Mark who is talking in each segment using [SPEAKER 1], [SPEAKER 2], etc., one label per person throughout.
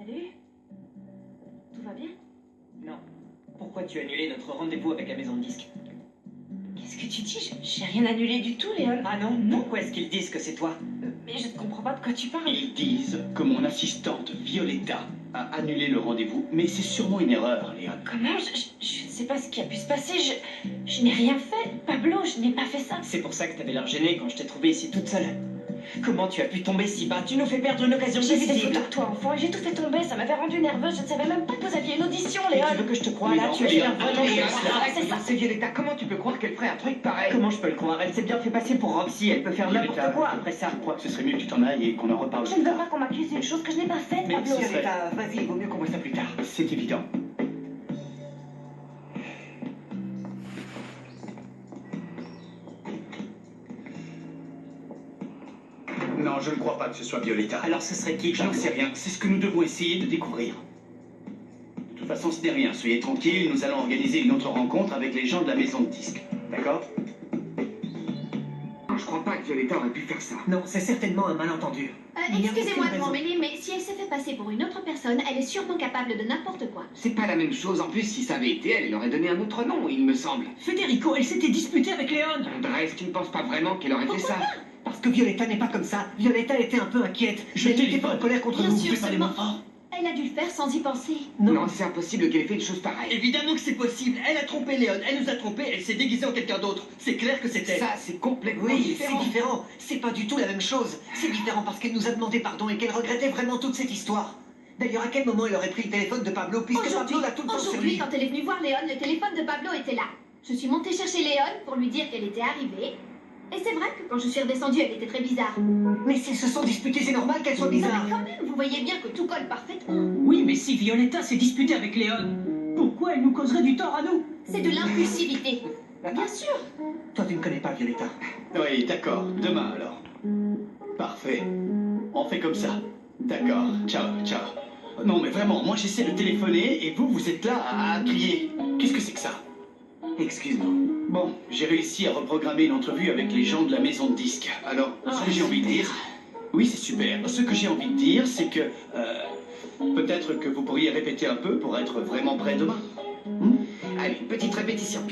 [SPEAKER 1] Salut. Tout va bien?
[SPEAKER 2] Non. Pourquoi tu as annulé notre rendez-vous avec la maison de disques?
[SPEAKER 1] Qu'est-ce que tu dis? J'ai rien annulé du tout, Léon.
[SPEAKER 2] Ah non? Non. Pourquoi est-ce qu'ils disent que c'est toi?
[SPEAKER 1] Mais je ne comprends pas de quoi tu parles.
[SPEAKER 3] Ils disent que mon assistante Violetta a annulé le rendez-vous, mais c'est sûrement une erreur, Léon.
[SPEAKER 1] Comment? Je ne sais pas ce qui a pu se passer. Je n'ai rien fait. Pablo, je n'ai pas fait ça.
[SPEAKER 2] C'est pour ça que t'avais l'air gênée quand je t'ai trouvée ici toute seule. Comment tu as pu tomber si bas? Tu nous fais perdre une occasion
[SPEAKER 1] J'ai vu des
[SPEAKER 2] décisive.
[SPEAKER 1] photos de toi, enfant, et j'ai tout fait tomber. Ça m'avait rendu nerveuse. Je ne savais même pas que vous aviez une audition,
[SPEAKER 2] Et
[SPEAKER 1] Léon.
[SPEAKER 2] tu veux que je te croie
[SPEAKER 3] Mais
[SPEAKER 2] là?
[SPEAKER 3] non,
[SPEAKER 2] Tu as
[SPEAKER 3] Léon,
[SPEAKER 2] l'air vraiment
[SPEAKER 3] attends,
[SPEAKER 2] gênée.
[SPEAKER 1] C'est ça.
[SPEAKER 4] C'est Violetta, comment tu peux croire qu'elle ferait un truc pareil?
[SPEAKER 2] Comment je peux le croire? Elle s'est bien fait passer pour Roxy. Elle peut faire n'importe
[SPEAKER 3] Violetta,
[SPEAKER 2] quoi après ça.
[SPEAKER 3] Je crois que ce serait mieux que tu t'en ailles et qu'on en reparle
[SPEAKER 1] Je
[SPEAKER 3] plus
[SPEAKER 1] ne veux
[SPEAKER 3] tard.
[SPEAKER 1] pas qu'on m'accuse d'une chose que je n'ai pas faite,
[SPEAKER 3] Mais
[SPEAKER 1] Pablo.
[SPEAKER 3] ce serait-
[SPEAKER 4] Violetta, vas-y, il vaut mieux qu'on voit ça plus tard.
[SPEAKER 3] C'est évident. Non, je ne crois pas que ce soit Violetta.
[SPEAKER 2] Alors ce serait qui?
[SPEAKER 3] J'en sais rien. C'est ce que nous devons essayer de découvrir. De toute façon, ce n'est rien. Soyez tranquille, nous allons organiser une autre rencontre avec les gens de la maison de disques. D'accord?
[SPEAKER 4] Je crois pas que Violetta aurait pu faire ça.
[SPEAKER 2] Non, c'est certainement un malentendu.
[SPEAKER 1] Il y a
[SPEAKER 5] Excusez-moi
[SPEAKER 1] aucune
[SPEAKER 5] de
[SPEAKER 1] raison.
[SPEAKER 5] m'emmêler, mais si elle s'est fait passer pour une autre personne, elle est sûrement capable de n'importe quoi.
[SPEAKER 4] C'est pas la même chose. En plus, si ça avait été elle, elle aurait donné un autre nom, il me semble.
[SPEAKER 2] Federico, elle s'était disputée avec Léon.
[SPEAKER 4] Andrés, tu ne penses pas vraiment qu'elle aurait fait ça?
[SPEAKER 2] Parce que Violetta n'est pas comme ça. Violetta était un peu inquiète.
[SPEAKER 3] Je
[SPEAKER 2] Elle n'était
[SPEAKER 3] téléphone.
[SPEAKER 2] pas en colère contre
[SPEAKER 5] Bien
[SPEAKER 2] nous.
[SPEAKER 5] sûr,
[SPEAKER 2] Fais pas des mots
[SPEAKER 5] seulement-
[SPEAKER 2] forts.
[SPEAKER 5] Elle a dû le faire sans y penser.
[SPEAKER 4] Non, c'est impossible qu'elle ait fait une chose pareille.
[SPEAKER 6] Évidemment que c'est possible. Elle a trompé Léon, elle nous a trompés, elle s'est déguisée en quelqu'un d'autre. C'est clair que c'était.
[SPEAKER 4] Ça, c'est complètement
[SPEAKER 2] Oui,
[SPEAKER 4] différent.
[SPEAKER 2] c'est différent. C'est pas du tout la même chose. C'est différent parce qu'elle nous a demandé pardon et qu'elle regrettait vraiment toute cette histoire. D'ailleurs, à quel moment elle aurait pris le téléphone de Pablo puisque Pablo l'a tout le temps sur
[SPEAKER 5] Aujourd'hui,
[SPEAKER 2] lui?
[SPEAKER 5] quand elle est venue voir Léon, le téléphone de Pablo était là. Je suis montée chercher Léon pour lui dire qu'elle était arrivée. Et c'est vrai que quand je suis redescendue, elle était très bizarre.
[SPEAKER 2] Mais s'ils se sont disputés, c'est normal qu'elle soit
[SPEAKER 5] Non,
[SPEAKER 2] bizarre.
[SPEAKER 5] mais quand même, vous voyez bien que tout colle parfaitement.
[SPEAKER 6] Oui, mais si Violetta s'est disputée avec Léon, pourquoi elle nous causerait du tort à nous?
[SPEAKER 5] C'est de l'impulsivité. Bien sûr.
[SPEAKER 2] Toi, tu ne connais pas Violetta.
[SPEAKER 3] Oui, d'accord. Demain alors. Parfait. On fait comme ça. D'accord. Ciao, ciao. Non, mais vraiment, moi j'essaie de téléphoner et vous êtes là à crier. Qu'est-ce que c'est que ça?
[SPEAKER 4] Excuse-moi.
[SPEAKER 3] Bon, j'ai réussi à reprogrammer une entrevue avec les gens de la maison de disques. Alors, ce que j'ai envie de dire... Oui, c'est super. Ce que j'ai envie de dire, c'est que... peut-être que vous pourriez répéter un peu pour être vraiment prêt demain.
[SPEAKER 4] Allez, petite répétition.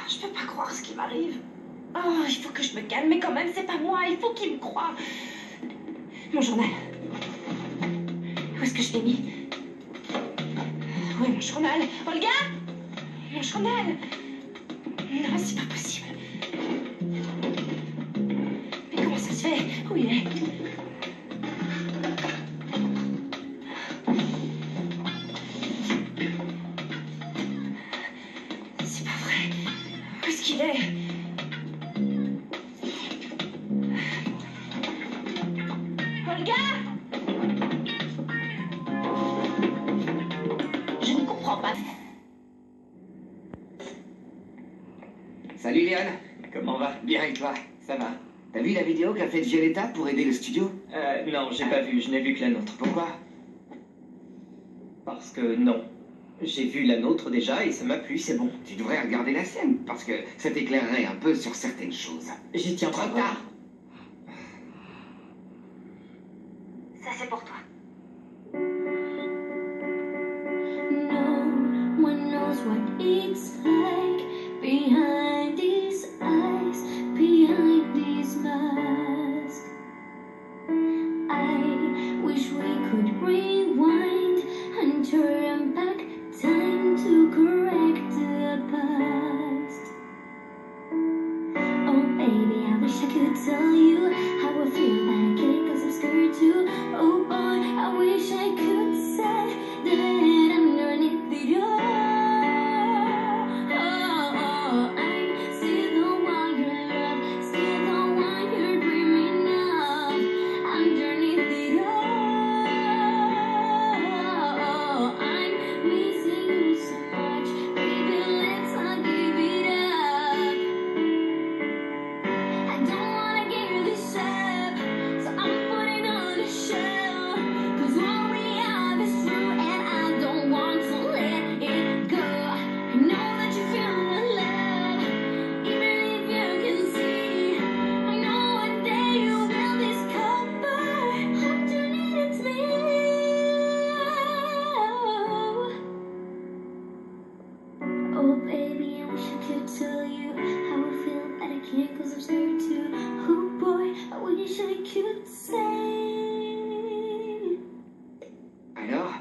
[SPEAKER 1] Je peux pas croire ce qui m'arrive. Oh, il faut que je me calme, mais quand même, c'est pas moi. Il faut qu'il me croie. Mon journal. Où est-ce que je l'ai mis? Oui, mon journal. Olga? Mon journal. Non, c'est pas possible. Mais comment ça se fait? Où il est? C'est pas vrai. Où est-ce qu'il est? Olga? Je ne comprends pas.
[SPEAKER 4] Salut Léon.
[SPEAKER 2] Comment va?
[SPEAKER 4] Bien et toi? Ça va? T'as vu la vidéo qu'a faite Violetta pour aider le studio?
[SPEAKER 2] Non, j'ai pas vu. Je n'ai vu que la nôtre.
[SPEAKER 4] Pourquoi?
[SPEAKER 2] Parce que non. J'ai vu la nôtre déjà et ça m'a plu, c'est bon.
[SPEAKER 4] Tu devrais regarder la sienne, parce que ça t'éclairerait un peu sur certaines choses.
[SPEAKER 2] J'y tiens pas.
[SPEAKER 4] Trop tard.
[SPEAKER 1] Ça, c'est pour toi.
[SPEAKER 7] No one knows what it's like behind these eyes, behind these masks. I wish we could rewind and turn back time to correct the past. Oh baby, I wish I could tell you how I feel like it, 'cause I'm scared to. Oh boy, I wish I could say that underneath it all. Oh, I'm still the one you love, still the one you're dreaming of. Underneath it say.
[SPEAKER 2] Alors?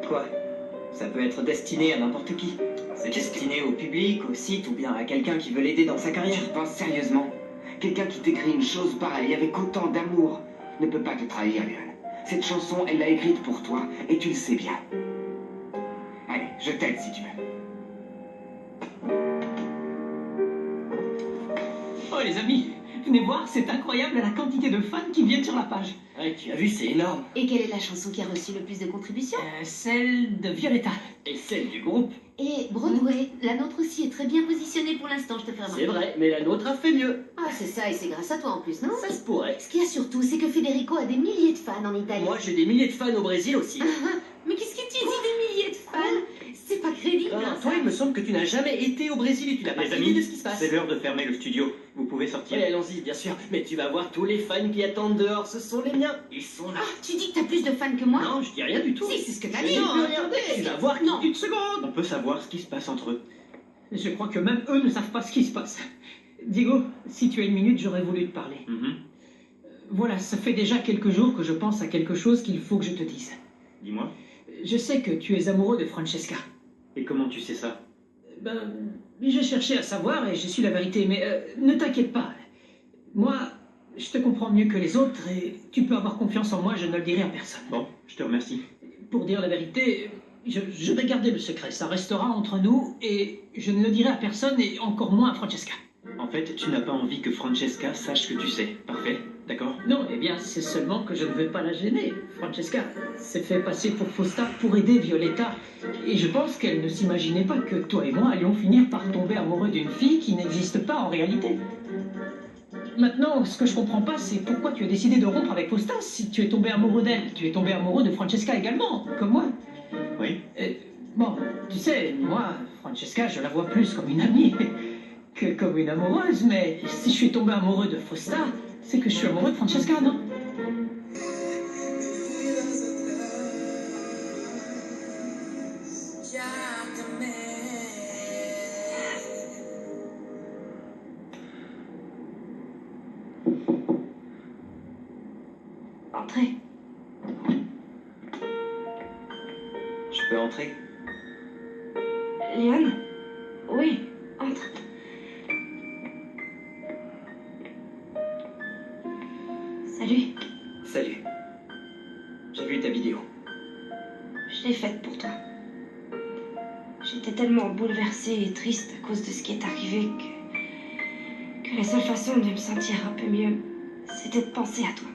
[SPEAKER 2] Quoi? Ça peut être destiné à n'importe qui. C'est destiné au public, au site ou bien à quelqu'un qui veut l'aider dans sa carrière.
[SPEAKER 4] Tu penses sérieusement? Quelqu'un qui t'écrit une chose pareille avec autant d'amour ne peut pas te trahir, Léon. Cette chanson, elle l'a écrite pour toi, et tu le sais bien. Allez, je t'aide si tu veux.
[SPEAKER 6] Oh les amis, venez voir, c'est incroyable la quantité de fans qui viennent sur la page.
[SPEAKER 2] Ouais, tu as vu, c'est énorme.
[SPEAKER 8] Et quelle est la chanson qui a reçu le plus de contributions?
[SPEAKER 6] Celle de Violetta.
[SPEAKER 2] Et celle du groupe.
[SPEAKER 8] Et Broadway, la nôtre aussi est très bien positionnée pour l'instant, je te fais remarquer.
[SPEAKER 2] C'est vrai, mais la nôtre a fait mieux.
[SPEAKER 8] Ah, c'est ça, et c'est grâce à toi en plus, non?
[SPEAKER 2] Ça se pourrait.
[SPEAKER 8] Ce qu'il y a surtout, c'est que Federico a des milliers de fans en Italie.
[SPEAKER 2] Moi, j'ai des milliers de fans au Brésil aussi.
[SPEAKER 8] Mais qu'est-ce que tu dis, des milliers de fans? C'est pas crédible,
[SPEAKER 2] Ah,
[SPEAKER 8] hein,
[SPEAKER 2] toi,
[SPEAKER 8] ça.
[SPEAKER 2] il me semble que tu n'as jamais été au Brésil et tu n'as pas
[SPEAKER 3] Les
[SPEAKER 2] idée
[SPEAKER 3] amis,
[SPEAKER 2] de ce qui se passe.
[SPEAKER 3] c'est l'heure de fermer le studio. Vous pouvez sortir.
[SPEAKER 2] Oui, allons-y, bien sûr. Mais tu vas voir tous les fans qui attendent dehors. Ce sont les miens. Ils sont là.
[SPEAKER 8] Ah, tu dis que t'as plus de fans que moi?
[SPEAKER 2] Non, je dis rien du tout.
[SPEAKER 8] Si, c'est ce que t'as
[SPEAKER 2] Je
[SPEAKER 8] dit.
[SPEAKER 2] dis
[SPEAKER 8] Non,
[SPEAKER 2] plus rien.
[SPEAKER 8] attendez.
[SPEAKER 2] Tu vas voir.
[SPEAKER 6] Non, une seconde.
[SPEAKER 3] On peut savoir ce qui se passe entre eux.
[SPEAKER 6] Je crois que même eux ne savent pas ce qui se passe. Diego, si tu as une minute, j'aurais voulu te parler. Voilà, ça fait déjà quelques jours que je pense à quelque chose qu'il faut que je te dise.
[SPEAKER 3] Dis-moi.
[SPEAKER 6] Je sais que tu es amoureux de Francesca.
[SPEAKER 3] Et comment tu sais ça?
[SPEAKER 6] Ben, j'ai cherché à savoir et j'ai su la vérité, mais ne t'inquiète pas. Moi, je te comprends mieux que les autres et tu peux avoir confiance en moi, je ne le dirai à personne.
[SPEAKER 3] Bon, je te remercie.
[SPEAKER 6] Pour dire la vérité, je vais garder le secret, ça restera entre nous et je ne le dirai à personne et encore moins à Francesca.
[SPEAKER 3] En fait, tu n'as pas envie que Francesca sache que tu sais. Parfait, d'accord?
[SPEAKER 6] Non, eh bien, c'est seulement que je ne veux pas la gêner. Francesca s'est fait passer pour Fausta pour aider Violetta. Et je pense qu'elle ne s'imaginait pas que toi et moi allions finir par tomber amoureux d'une fille qui n'existe pas en réalité. Maintenant, ce que je comprends pas, c'est pourquoi tu as décidé de rompre avec Fausta. Si tu es tombé amoureux d'elle, tu es tombé amoureux de Francesca également, comme moi.
[SPEAKER 3] Oui.
[SPEAKER 6] Bon, tu sais, moi, Francesca, je la vois plus comme une amie que comme une amoureuse, mais si je suis tombé amoureux de Fausta, c'est que je suis amoureux de Francesca, non?
[SPEAKER 1] Entrez.
[SPEAKER 2] Je peux entrer?
[SPEAKER 1] Léon? Oui, entre. Salut.
[SPEAKER 2] Salut. J'ai vu ta vidéo.
[SPEAKER 1] Je l'ai faite pour toi. J'étais tellement bouleversée et triste à cause de ce qui est arrivé que la seule façon de me sentir un peu mieux, c'était de penser à toi.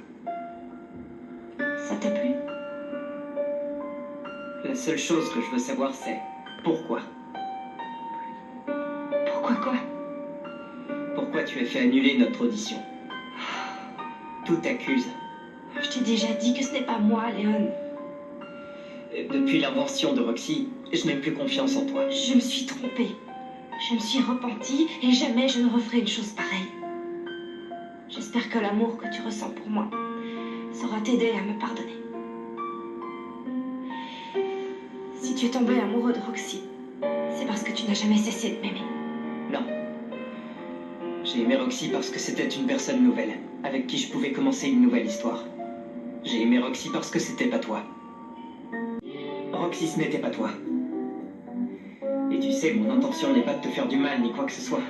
[SPEAKER 1] Ça t'a plu?
[SPEAKER 2] La seule chose que je veux savoir, c'est pourquoi.
[SPEAKER 1] Pourquoi quoi?
[SPEAKER 2] Pourquoi tu as fait annuler notre audition? Tout t'accuse.
[SPEAKER 1] Je t'ai déjà dit que ce n'est pas moi, Léon.
[SPEAKER 2] Depuis l'invention de Roxy, je n'ai plus confiance en toi.
[SPEAKER 1] Je me suis trompée. Je me suis repentie et jamais je ne referai une chose pareille. J'espère que l'amour que tu ressens pour moi saura t'aider à me pardonner. Si tu es tombé amoureux de Roxy, c'est parce que tu n'as jamais cessé de m'aimer.
[SPEAKER 2] Non. J'ai aimé Roxy parce que c'était une personne nouvelle, avec qui je pouvais commencer une nouvelle histoire. J'ai aimé Roxy parce que c'était pas toi. Roxy, ce n'était pas toi. Et tu sais, mon intention n'est pas de te faire du mal ni quoi que ce soit.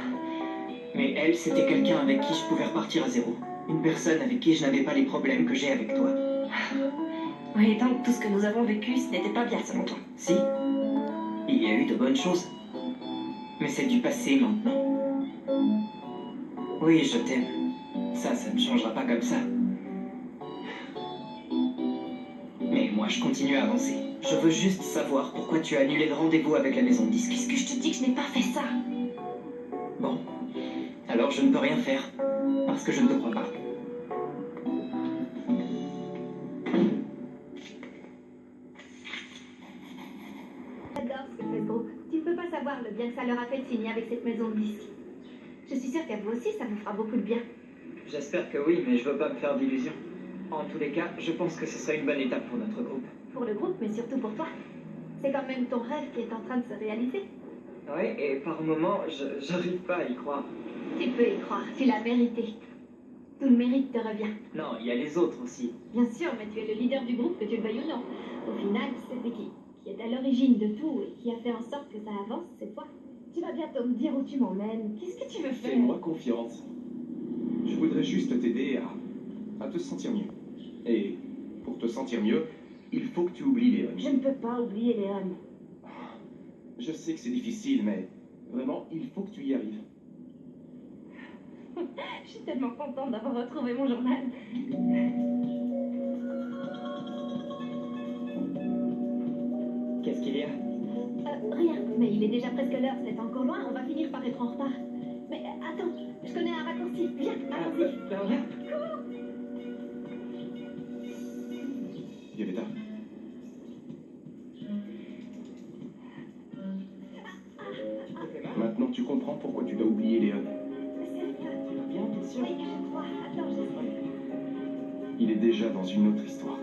[SPEAKER 2] Mais elle, c'était quelqu'un avec qui je pouvais repartir à zéro. Une personne avec qui je n'avais pas les problèmes que j'ai avec toi.
[SPEAKER 1] Oui, donc tout ce que nous avons vécu, ce n'était pas bien selon toi.
[SPEAKER 2] Si, il y a eu de bonnes choses. Mais c'est du passé maintenant. Oui, je t'aime. Ça ne changera pas comme ça. Mais moi, je continue à avancer. Je veux juste savoir pourquoi tu as annulé le rendez-vous avec la maison de disques.
[SPEAKER 1] Qu'est-ce que je te dis que je n'ai pas fait ça?
[SPEAKER 2] Bon, alors je ne peux rien faire, parce que je ne te crois pas.
[SPEAKER 5] J'adore ce que fait ce groupe. Tu ne peux pas savoir le bien que ça leur a fait de signer avec cette maison de disques. Je suis sûre qu'à vous aussi, ça vous fera beaucoup de bien.
[SPEAKER 2] J'espère que oui, mais je veux pas me faire d'illusions. En tous les cas, je pense que ce serait une bonne étape pour notre groupe.
[SPEAKER 5] Pour le groupe, mais surtout pour toi. C'est quand même ton rêve qui est en train de se réaliser.
[SPEAKER 2] Oui, et par moments, j'arrive pas à y croire.
[SPEAKER 5] Tu peux y croire, tu l'as mérité. Tout le mérite te revient.
[SPEAKER 2] Non, il y a les autres aussi.
[SPEAKER 5] Bien sûr, mais tu es le leader du groupe, que tu le veuilles ou non. Au final, c'était qui est à l'origine de tout et qui a fait en sorte que ça avance, c'est toi. Tu vas bientôt me dire où tu m'emmènes. Qu'est-ce que tu veux faire?
[SPEAKER 9] Fais-moi confiance. Je voudrais juste t'aider à te sentir mieux. Et pour te sentir mieux, il faut que tu oublies Léon.
[SPEAKER 1] Je ne peux pas oublier Léon.
[SPEAKER 9] Je sais que c'est difficile, mais vraiment, il faut que tu y arrives.
[SPEAKER 1] Je suis tellement contente d'avoir retrouvé mon journal.
[SPEAKER 2] Qu'est-ce qu'il y a?
[SPEAKER 5] Rien, mais il est déjà presque l'heure, c'est encore loin, on va finir par être en retard. Mais attends, je connais un raccourci. Viens, allons-y.
[SPEAKER 2] Là,
[SPEAKER 9] Violetta. Maintenant, tu comprends pourquoi tu dois oublier Léon.
[SPEAKER 2] bien sûr.
[SPEAKER 5] Oui, je crois. Attends, j'essaie.
[SPEAKER 9] Il est déjà dans une autre histoire.